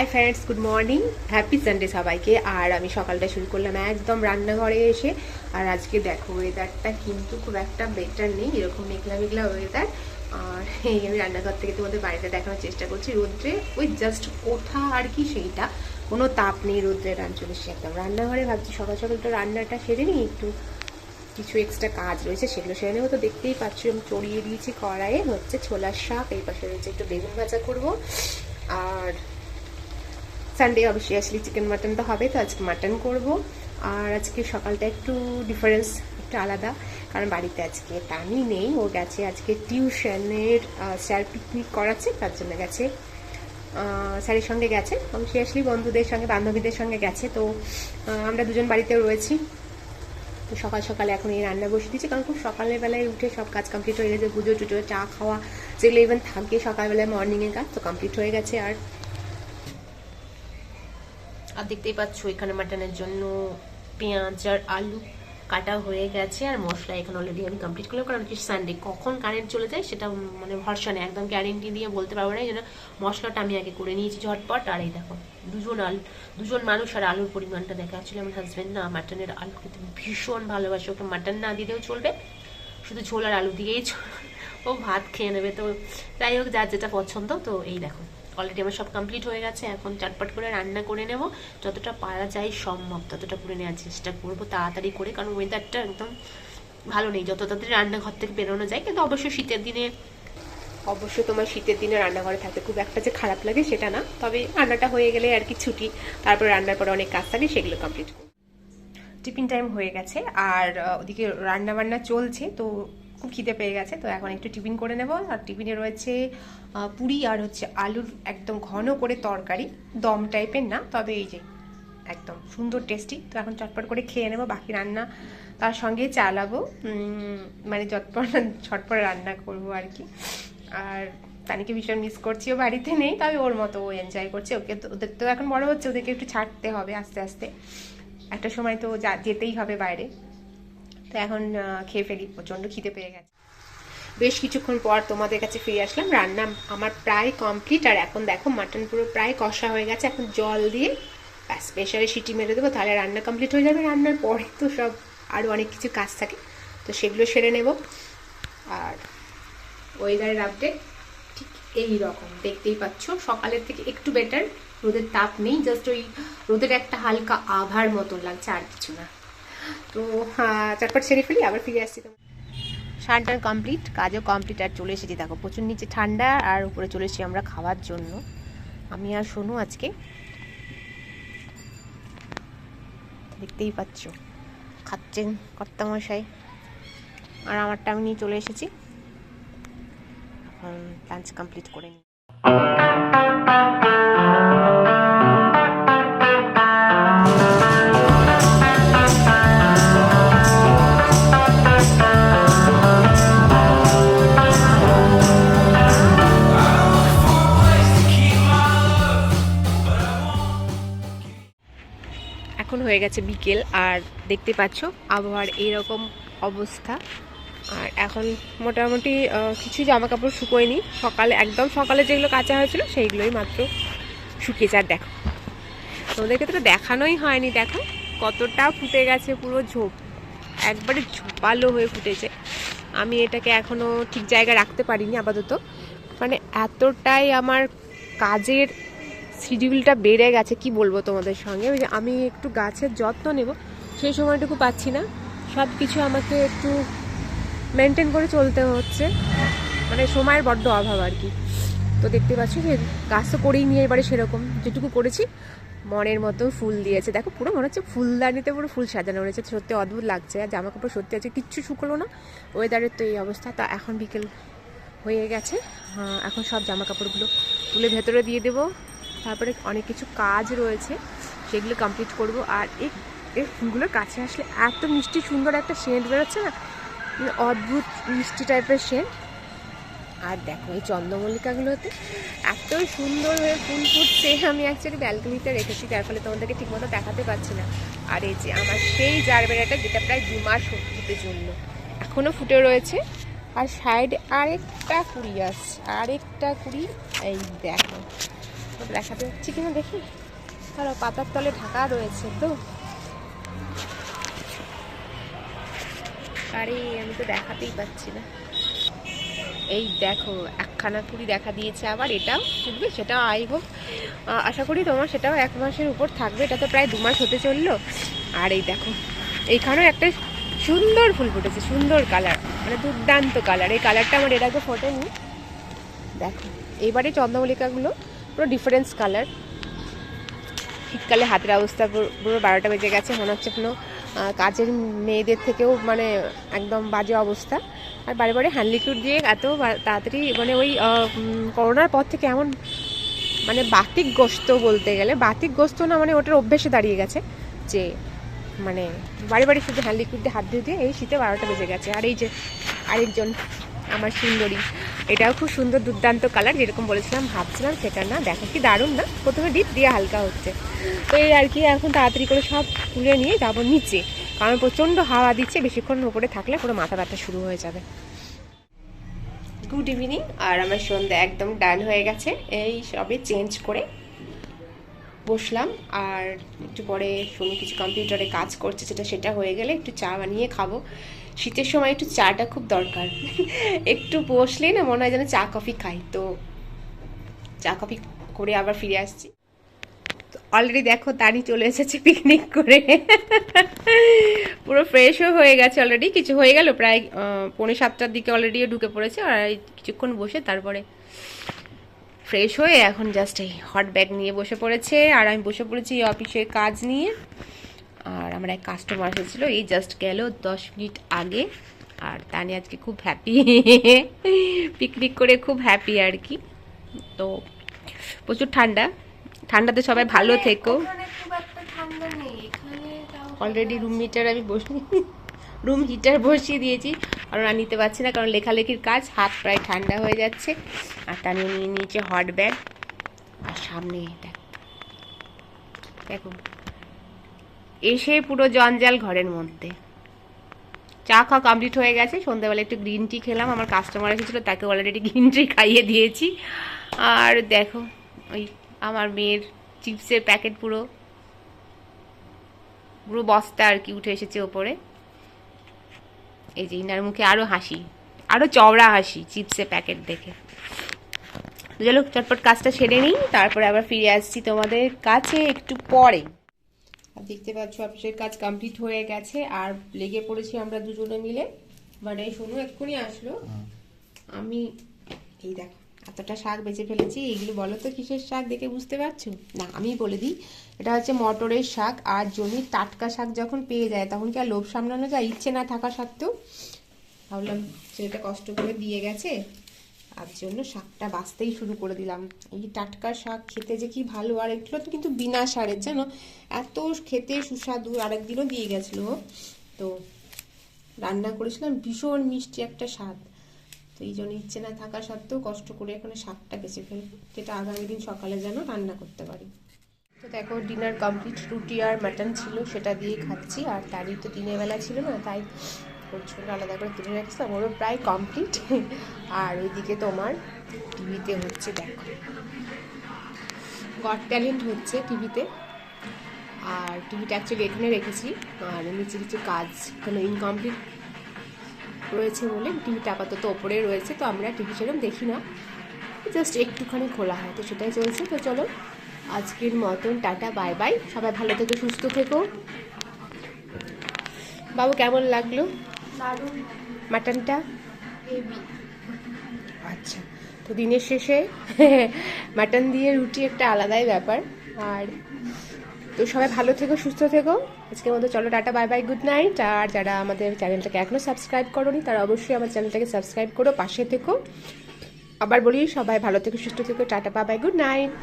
Hi friends, good morning, happy Sunday সবাইকে। আর আমি সকালটা শুরু করলাম একদম রান্নাঘরে এসে। আর আজকে দেখো ওয়েদারটা কিন্তু খুব একটা বেটার নেই, এরকম মেঘলা মেঘলা ওয়েদার। আর এই আমি রান্নাঘর থেকে তোমাদের বাড়িতে দেখানোর চেষ্টা করছি। রোদ্রে ওই জাস্ট ওঠা আর কি, সেইটা কোনো তাপ নেই, রোদ্রে রান চলে এসে একদম রান্নাঘরে। ভাবছি সকাল সকাল তো রান্নাটা সেরে নিই, একটু কিছু এক্সট্রা কাজ রয়েছে সেগুলো সেরে নেবো। তো দেখতেই পাচ্ছ আমি চড়িয়ে দিয়েছি কড়াইয়ে হচ্ছে ছোলার শাক, এই পাশে রয়েছে একটু বেগুন ভাজা করবো। আর সানডে অবভিয়াসলি চিকেন মাটন তো হবে, তো আজকে মাটন করব। আর আজকে সকালটা একটু ডিফারেন্স, একটু আলাদা, কারণ বাড়িতে আজকে টানি নেই, ও গেছে আজকে টিউশনের স্যার পিকনিক করাচ্ছে, তার জন্য গেছে, স্যারের সঙ্গে গেছে, অবভিয়াসলি বন্ধুদের সঙ্গে বান্ধবীদের সঙ্গে গেছে। তো আমরা দুজন বাড়িতেও রয়েছি। তো সকাল সকালে এখন এই রান্না বসে দিচ্ছি, কারণ খুব সকালের বেলায় উঠে সব কাজ কমপ্লিট হয়ে গেছে, পুজো টুজো চা খাওয়া যেগুলো ইভেন থাকে সকালবেলায় মর্নিংয়ের কাজ, তো কমপ্লিট হয়ে গেছে। আর দেখতেই পাচ্ছ এখানে মাটনের জন্য পেঁয়াজ আর আলু কাটা হয়ে গেছে, আর মশলা এখানে অলরেডি আমি কমপ্লিট করলাম, কারণ কি সানডে কখন কারেন্ট চলে যায় সেটা মানে ভরসা নেই, একদম গ্যারেন্টি দিয়ে বলতে পারবো না। এই জন্য মশলাটা আমি আগে করে নিয়েছি ঝটপট। আর এই দেখো দুজন মানুষ, আর আলুর পরিমাণটা দেখা যাচ্ছিল। আমার হাজব্যান্ড না মাটনের আলু খেতে ভীষণ ভালোবাসে, ওকে মাটন না দিলেও চলবে, শুধু ঝোল আর আলু দিয়েই ও ভাত খেয়ে নেবে। তো যাই হোক, যার যেটা পছন্দ। তো এই দেখো অলরেডি আমার সব কমপ্লিট হয়ে গেছে, এখন চটপট করে রান্না করে নেব, যতটা পারা যায় সম্ভব ততটা করে নেওয়ার চেষ্টা করবো তাড়াতাড়ি করে, কারণ ওয়েদারটা একদম ভালো নেই, যত তাড়াতাড়ি রান্নাঘর থেকে বেরোনো যায়। কিন্তু অবশ্যই তোমার শীতের দিনে রান্নাঘরে থাকতে খুব একটা যে খারাপ লাগে সেটা না, তবে রান্নাটা হয়ে গেলে আর কি ছুটি, তারপরে রান্নার পরে অনেক কাজ থাকে, সেগুলো কমপ্লিট করব। টিফিন টাইম হয়ে গেছে, আর ওদিকে রান্না বান্না চলছে, তো খুব খিদে পেয়ে গেছে, তো এখন একটু টিফিন করে নেব। আর টিফিনে রয়েছে পুরি আর হচ্ছে আলুর একদম ঘন করে তরকারি, দম টাইপের না, তবে এই যে একদম সুন্দর টেস্টি। তো এখন চটপট করে খেয়ে নেব, বাকি রান্না তার সঙ্গে চালাবো, মানে ছটপট রান্না করবো আর কি। আর তানিকে ভীষণ মিস করছি, ও বাড়িতে নেই, তবে ওর মতো ও এনজয় করছে। ওদের তো এখন বড় হচ্ছে, ওদেরকে একটু ছাড়তে হবে আস্তে আস্তে, একটা সময় তো যেতেই হবে বাইরে। তো এখন খেয়ে ফেলি, প্রচণ্ড খিদে পেয়ে গেছে। বেশ কিছুক্ষণ পর তোমাদের কাছে ফিরে আসলাম, রান্না আমার প্রায় কমপ্লিট। আর এখন দেখো মাটন পুরো প্রায় কষা হয়ে গেছে, এখন জল দিয়ে ব্যাস প্রেশারে সিটি মেরে দেবো, তাহলে রান্না কমপ্লিট হয়ে যাবে। রান্নার পরে তো সব আরও অনেক কিছু কাজ থাকে, তো সেগুলো সেরে নেব। আর ওয়েদারের আপডেট ঠিক এই রকম দেখতেই পাচ্ছ, সকালের থেকে একটু বেটার, রোদের তাপ নেই, জাস্ট ওই রোদের একটা হালকা আভার মতন লাগছে, আর কিছু না। তো চটপট সেরে ফেলি, আবার ফিরে আসছি। তোমার স্নান কমপ্লিট, কাজও কমপ্লিট, আর চলে এসেছি দেখো প্রচুর নিচে ঠান্ডা, আর উপরে চলে এসেছি আমরা খাওয়ার জন্য। আমি আর সোনু আজকে, দেখতেই পাচ্ছ খাচ্ছেন কর্তামশাই, আর আমারটা আমি নিয়ে চলে এসেছি। এখন লাঞ্চ কমপ্লিট করে নিই। এখন হয়ে গেছে বিকেল, আর দেখতে পাচ্ছ আবহাওয়ার এইরকম অবস্থা। আর এখন মোটামুটি কিছু জামা কাপড় শুকোয়নি, একদম সকালে যেগুলো কাঁচা হয়েছিল সেইগুলোই মাত্র শুকিয়েছে। আর দেখো তোমাদেরকে তো দেখানোই হয়নি, দেখো কতটা ফুটে গেছে, পুরো একবারে ঝোপালো হয়ে ফুটেছে। আমি এটাকে এখনও ঠিক জায়গায় রাখতে পারিনি আপাতত, মানে এতটাই আমার কাজের শিডিউলটা বেড়ে গেছে, কি বলবো তোমাদের সঙ্গে। ওই যে আমি একটু গাছের যত্ন নেব, সেই সময়টুকু পাচ্ছি না, সব কিছু আমাকে একটু মেনটেন করে চলতে হচ্ছে, মানে সময়ের বড্ড অভাব আর কি। তো দেখতে পাচ্ছি যে গাছ তো করেই নিয়ে এবারে সেরকম যেটুকু করেছি মনের মতো ফুল দিয়েছে, দেখো পুরো মনে হচ্ছে ফুলদানিতে পুরো ফুল সাজানো রয়েছে, সত্যি অদ্ভুত লাগছে। আর জামা কাপড় সত্যি আছে, কিচ্ছু শুকলো না, ওয়েদারের তো এই অবস্থা। তা এখন বিকেল হয়ে গেছে, এখন সব জামা কাপড়গুলো তুলে ভেতরে দিয়ে দেবো, তারপরে অনেক কিছু কাজ রয়েছে সেগুলো কমপ্লিট করব। আর এই ফুলগুলোর কাছে আসলে এত মিষ্টি সুন্দর একটা সেন্ট বেরোচ্ছে না, অদ্ভুত মিষ্টি টাইপের সেন্ট। আর দেখো এই চন্দ্রমল্লিকাগুলোতে এত সুন্দর হয়ে ফুল ফুটছে, আমি অ্যাকচুয়ালি ব্যালকনিতে রেখেছি, তার ফলে তোমাদেরকে ঠিকমতো দেখাতে পারছি না। আর এই যে আমার সেই জারবেরাটা, যেটা প্রায় 2 মাস ফুটতে চললো, এখনও ফুটে রয়েছে। আর সাইডে আরেকটা কুড়ি আসছে, আরেকটা কুড়ি, এই দেখো ওটা দেখাতে যাচ্ছি কিনা দেখি। তাহলে পাতার তলে ঢাকা রয়েছে তো, আরে আমি তো দেখাতেই পাচ্ছি না। এই দেখো একখানা কুড়ি দেখা দিয়েছে, আবার এটাও ফুটবে, সেটাও আই হোপ আশা করি তোমার সেটাও 1 মাসের উপর থাকবে। এটা তো প্রায় 2 মাস হতে চললো। আর এই দেখো এইখানেও একটা সুন্দর ফুল ফুটেছে, সুন্দর কালার, মানে দুর্দান্ত কালার। এই কালারটা আমার এর আগে ফোটেনি। দেখো এইবারে চন্দ্রমল্লিকাগুলো পুরো ডিফারেন্স কালার। শীতকালে হাতের অবস্থা পুরো 12টা বেজে গেছে, মনে হচ্ছে কোনো কাজের মেয়েদের থেকেও মানে একদম বাজে অবস্থা। আর বারে বারে হ্যান্ড লিকুইড দিয়ে এত তাড়াতাড়ি মানে ওই করোনার পর থেকে এমন মানে বাতিকগ্রস্ত বলতে গেলে, বাতিকগ্রস্ত না মানে ওটার অভ্যেসে দাঁড়িয়ে গেছে যে মানে বাড়ি বাড়ি শুধু হ্যান্ড লিকুইড দিয়ে হাত ধুয়ে দিয়ে এই শীতে 12টা বেজে গেছে। আর এই যে আরেকজন আমার সুন্দরী, এটাও খুব সুন্দর দুর্দান্ত কালার, যেরকম বলেছিলাম ভাবছিলাম সেটা না। দেখো কি দারুণ না, প্রথমে ডিপ দিয়ে হালকা হচ্ছে। তো এই আর কি, এখন তাড়াতাড়ি করে সব তুলে নিয়ে যাবো নিচে, কারণ প্রচণ্ড হাওয়া দিচ্ছে, বেশিক্ষণ উপরে থাকলে পুরো মাথা ব্যথা শুরু হয়ে যাবে। গুড ইভিনিং, আর আমার সন্ধ্যা একদম ডান হয়ে গেছে। এই সবে চেঞ্জ করে বসলাম, আর একটু পরে সোনু কিছু কম্পিউটারে কাজ করছে, সেটা হয়ে গেলে একটু চা বানিয়ে খাবো। শীতের সময় একটু চাটা খুব দরকার। একটু বসলেই না মনে হয় যেন চা কফি খাই, তো চা কফি করে আবার ফিরে আসছি। অলরেডি দেখো তানি চলে এসেছে পিকনিক করে, পুরো ফ্রেশও হয়ে গেছে অলরেডি। কিছু হয়ে গেল প্রায় 6:45-7টার দিকে অলরেডিও ঢুকে পড়েছে, আর কিছুক্ষণ বসে তারপরে ফ্রেশ হয়ে এখন জাস্ট এই হট ব্যাগ নিয়ে বসে পড়েছে। আর আমি বসে পড়েছি অফিসের কাজ নিয়ে। আর আমার এক কাস্টমার এসেছিল, এই জাস্ট গেল 10 মিনিট আগে। আর তানি আজকে খুব হ্যাপি, পিকনিক করে খুব হ্যাপি আর কি। তো প্রচুর ঠান্ডা, ঠান্ডাতে সবাই ভালো থেকো। অলরেডি রুম হিটার বসিয়ে দিয়েছি, কারণ আর নিতে পারছি না, কারণ লেখালেখির কাজ, হাত প্রায় ঠান্ডা হয়ে যাচ্ছে। আর তা নিয়ে নিয়েছে হট ব্যাগ। আর সামনে দেখো এসে পুরো জঞ্জাল ঘরের মধ্যে। চা খাওয়া কমপ্লিট হয়ে গেছে, সন্ধ্যাবেলা একটু গ্রিন টি খেলাম, আমার কাস্টমার এসেছিলো তাকে অলরেডি গ্রিন টি খাইয়ে দিয়েছি। আর দেখো ওই আমার মেয়ের চিপসের প্যাকেট পুরো পুরো বস্তা আর কি উঠে এসেছে ওপরে। এই যে ইনার মুখে আরো হাসি, আরো চওড়া হাসি চিপসের প্যাকেট দেখে। চলো চটপট কাজটা সেরে নিই, তারপরে আবার ফিরে আসছি তোমাদের কাছে একটু পরে। আর দেখতে পাচ্ছ অফিসের কাজ কমপ্লিট হয়ে গেছে, আর লেগে পড়েছি আমরা দুজনে মিলে। মানে সোনু এক্ষুনি আসলো, আমি এই দেখো এতটা শাক বেঁচে ফেলেছি। এইগুলো বলো তো কিসের শাক, দেখে বুঝতে পারছো না? আমি বলে দিই, এটা হচ্ছে মটরের শাক। আর জমির টাটকা শাক যখন পেয়ে যায় তখন কি আর লোভ সামলানো যায়, ইচ্ছে না থাকা সত্ত্বেও। ভাবলাম ছেলেটা কষ্ট করে দিয়ে গেছে, তার জন্য শাকটা বাঁচতেই শুরু করে দিলাম। এই টাটকা শাক খেতে যে কি ভালো, আর এগুলো তো কিন্তু বিনা সারের, জানো, এত খেতে সুস্বাদু। আরেকদিনও দিয়ে গেছিলো, তো রান্না করেছিলাম, ভীষণ মিষ্টি একটা স্বাদ। তো এই জন্য ইচ্ছে না থাকা সত্ত্বেও কষ্ট করে এখানে শাকটা বেঁচে ফেলবো, যেটা আগামী দিন সকালে যেন রান্না করতে পারি। তো দেখো ডিনার কমপ্লিট, রুটি আর মাটন ছিল, সেটা দিয়ে খাচ্ছি। আর তারই তো দিনের বেলা ছিল না, তাই ওর ছোটো আলাদা করে তুলে রাখছিলাম, ওরও প্রায় কমপ্লিট। আর ওইদিকে তোমার টিভিতে হচ্ছে, দেখো গট ট্যালেন্ট হচ্ছে টিভিতে। আর টিভিটা অ্যাকচুয়ালি এখানে রেখেছি, আর নিচে কিছু কাজ এখানে ইনকমপ্লিট রয়েছে বলে টিভিটা আপাতত ওপরে রয়েছে। তো আমরা টিভি সেরকম দেখি না, জাস্ট একটুখানি খোলা হয়, তো সেটাই চলছে। তো চলো আজকের মতন টাটা বাই বাই, সবাই ভালো থেকো, সুস্থ থেকো। বাবু কেমন লাগলো মাটনটা? আচ্ছা, তো দিনের শেষে মাটন দিয়ে রুটি একটা আলাদাই ব্যাপার। আর তো সবাই ভালো থেকো, সুস্থ থেকো। আজকের মতো চলো tata bye bye, good night. আর যারা আমাদের চ্যানেলটাকে এখনও সাবস্ক্রাইব করোনি তারা অবশ্যই আমার চ্যানেলটাকে সাবস্ক্রাইব করো, পাশে থেকো। আবার বলি সবাই ভালো থেকো, সুস্থ থেকো, tata bye bye, good night.